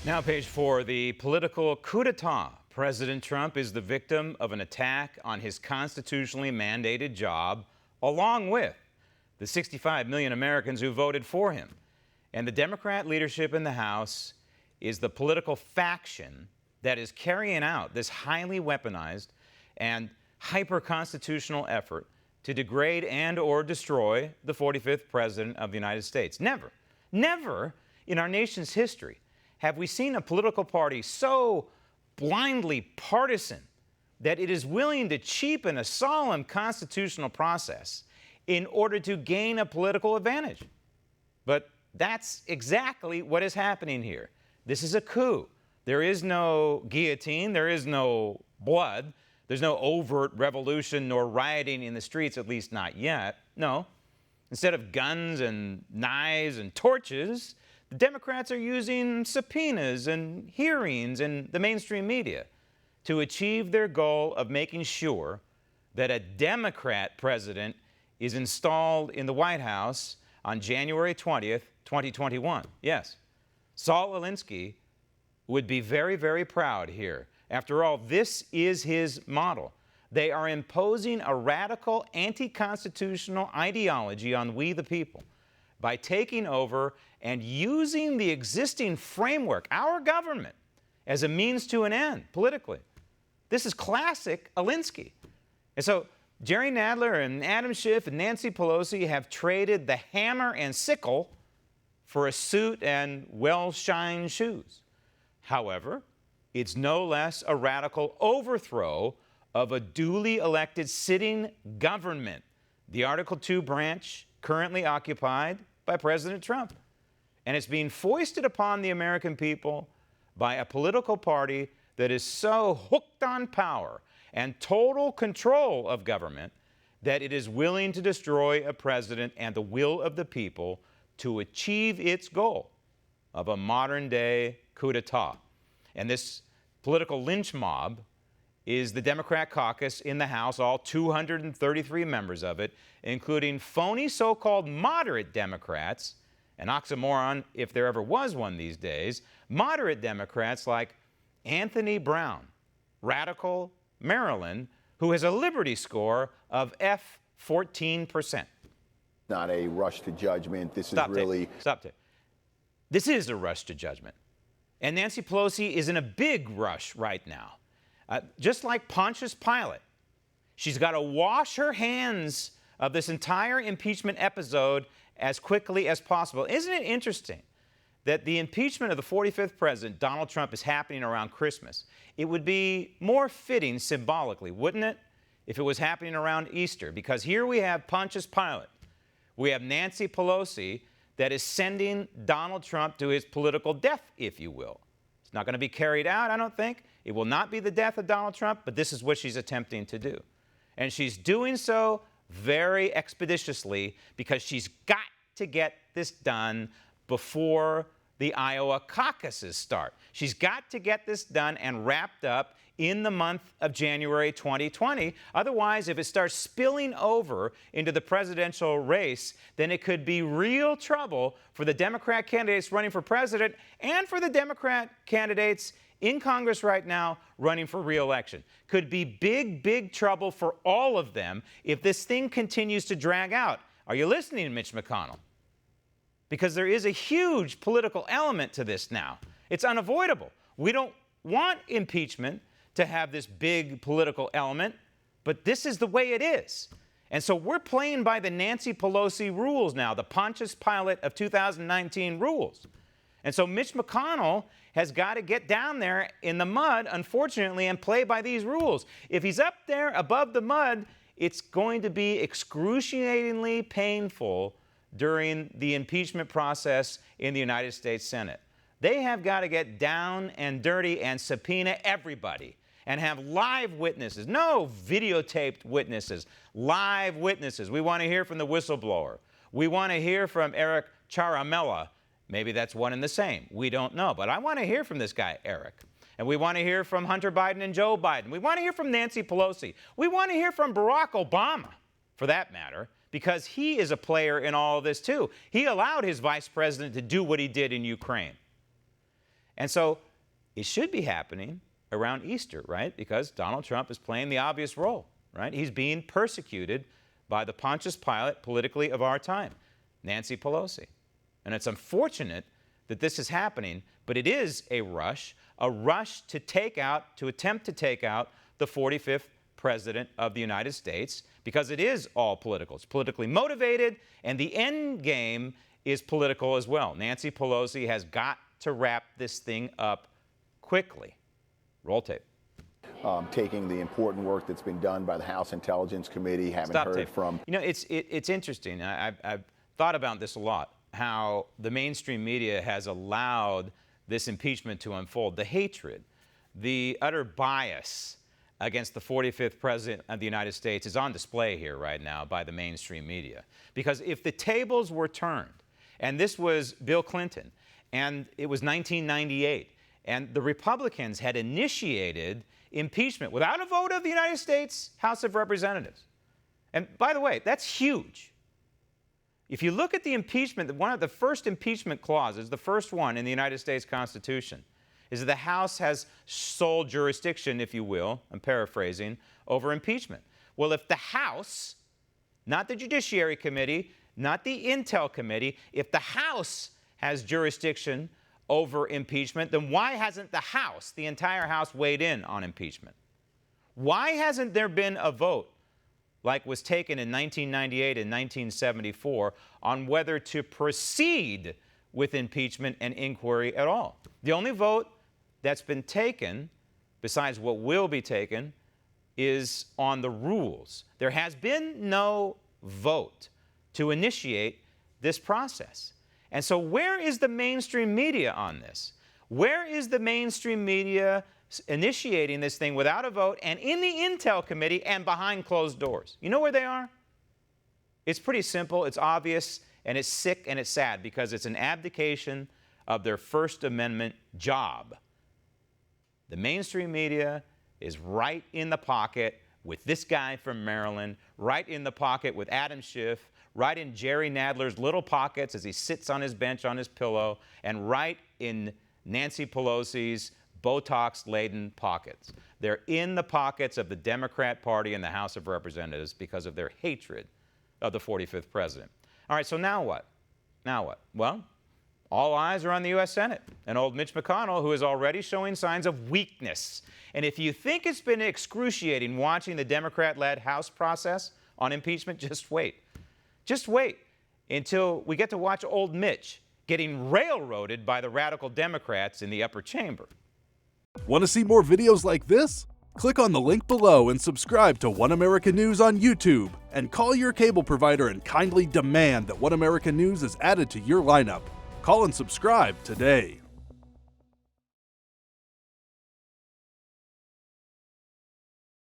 Now, page 4, the political coup d'etat. President Trump is the victim of an attack on his constitutionally mandated job, along with the 65 million Americans who voted for him. And the Democrat leadership in the House is the political faction that is carrying out this highly weaponized and hyper-constitutional effort to degrade and or destroy the 45th President of the United States. Never in our nation's history have we seen a political party so blindly partisan that it is willing to cheapen a solemn constitutional process in order to gain a political advantage. But that's exactly what is happening here. This is a coup. There is no guillotine, there is no blood, there's no overt revolution nor rioting in the streets, at least not yet. No. Instead of guns and knives and torches, the Democrats are using subpoenas and hearings in the mainstream media to achieve their goal of making sure that a Democrat president is installed in the White House on January 20th, 2021. Yes, Saul Alinsky would be very, very proud here. After all, this is his model. They are imposing a radical anti-constitutional ideology on we the people by taking over and using the existing framework, our government, as a means to an end politically. This is classic Alinsky. And so Jerry Nadler and Adam Schiff and Nancy Pelosi have traded the hammer and sickle for a suit and well-shined shoes. However, it's no less a radical overthrow of a duly elected sitting government, the Article II branch currently occupied by President Trump. And it's being foisted upon the American people by a political party that is so hooked on power and total control of government that it is willing to destroy a president and the will of the people to achieve its goal of a modern-day coup d'etat. And this political lynch mob is the Democrat caucus in the House, all 233 members of it, including phony so-called moderate Democrats, an oxymoron if there ever was one these days, moderate Democrats like Anthony Brown, radical Maryland, who has a Liberty score of F14%. Not a rush to judgment. This is really... Stop it. This is a rush to judgment. And Nancy Pelosi is in a big rush right now. Just like Pontius Pilate, she's got to wash her hands of this entire impeachment episode as quickly as possible. Isn't it interesting that the impeachment of the 45th president, Donald Trump, is happening around Christmas? It would be more fitting symbolically, wouldn't it, if it was happening around Easter? Because here we have Pontius Pilate. We have Nancy Pelosi that is sending Donald Trump to his political death, if you will. It's not going to be carried out, I don't think. It will not be the death of Donald Trump, but this is what she's attempting to do. And she's doing so very expeditiously because she's got to get this done before the Iowa caucuses start. She's got to get this done and wrapped up in the month of January 2020. Otherwise, if it starts spilling over into the presidential race, then it could be real trouble for the Democrat candidates running for president and for the Democrat candidates in Congress right now running for re-election. Could be big, big trouble for all of them if this thing continues to drag out. Are you listening, Mitch McConnell? Because there is a huge political element to this now. It's unavoidable. We don't want impeachment to have this big political element, but this is the way it is. And so we're playing by the Nancy Pelosi rules now, the Pontius Pilate of 2019 rules. And so Mitch McConnell has got to get down there in the mud, unfortunately, and play by these rules. If he's up there above the mud, it's going to be excruciatingly painful during the impeachment process in the United States Senate. They have got to get down and dirty and subpoena everybody and have live witnesses, no videotaped witnesses, live witnesses. We want to hear from the whistleblower. We want to hear from Eric Ciaramella. Maybe that's one and the same. We don't know. But I want to hear from this guy, Eric. And we want to hear from Hunter Biden and Joe Biden. We want to hear from Nancy Pelosi. We want to hear from Barack Obama, for that matter, because he is a player in all of this too. He allowed his vice president to do what he did in Ukraine. And so it should be happening around Easter, right? Because Donald Trump is playing the obvious role, right? He's being persecuted by the Pontius Pilate politically of our time, Nancy Pelosi. And it's unfortunate that this is happening, but it is a rush to attempt to take out the 45th president of the United States, because it is all political. It's politically motivated, and the end game is political as well. Nancy Pelosi has got to wrap this thing up quickly. Roll tape. Taking the important work that's been done by the House Intelligence Committee, having heard from... You know, it's interesting. I've thought about this a lot, how the mainstream media has allowed this impeachment to unfold. The hatred, the utter bias against the 45th president of the United States is on display here right now by the mainstream media. Because if the tables were turned, and this was Bill Clinton, and it was 1998, and the Republicans had initiated impeachment without a vote of the United States House of Representatives. And by the way, that's huge. If you look at the impeachment, one of the first impeachment clauses, the first one in the United States Constitution, is that the House has sole jurisdiction, if you will, I'm paraphrasing, over impeachment. Well, if the House, not the Judiciary Committee, not the Intel Committee, if the House has jurisdiction over impeachment, then why hasn't the House, the entire House, weighed in on impeachment? Why hasn't there been a vote like was taken in 1998 and 1974 on whether to proceed with impeachment and inquiry at all? The only vote that's been taken, besides what will be taken, is on the rules. There has been no vote to initiate this process. And so where is the mainstream media on this? Where is the mainstream media initiating this thing without a vote and in the Intel Committee and behind closed doors? You know where they are? It's pretty simple, it's obvious, and it's sick and it's sad because it's an abdication of their First Amendment job. The mainstream media is right in the pocket with this guy from Maryland, right in the pocket with Adam Schiff, right in Jerry Nadler's little pockets as he sits on his bench on his pillow, and right in Nancy Pelosi's Botox-laden pockets. They're in the pockets of the Democrat Party in the House of Representatives because of their hatred of the 45th president. All right, so now what? Now what? Well, all eyes are on the U.S. Senate and old Mitch McConnell, who is already showing signs of weakness. And if you think it's been excruciating watching the Democrat-led House process on impeachment, just wait. Just wait until we get to watch old Mitch getting railroaded by the radical Democrats in the upper chamber. Want to see more videos like this? Click on the link below and subscribe to One America News on YouTube, and call your cable provider and kindly demand that One America News is added to your lineup. Call and subscribe today.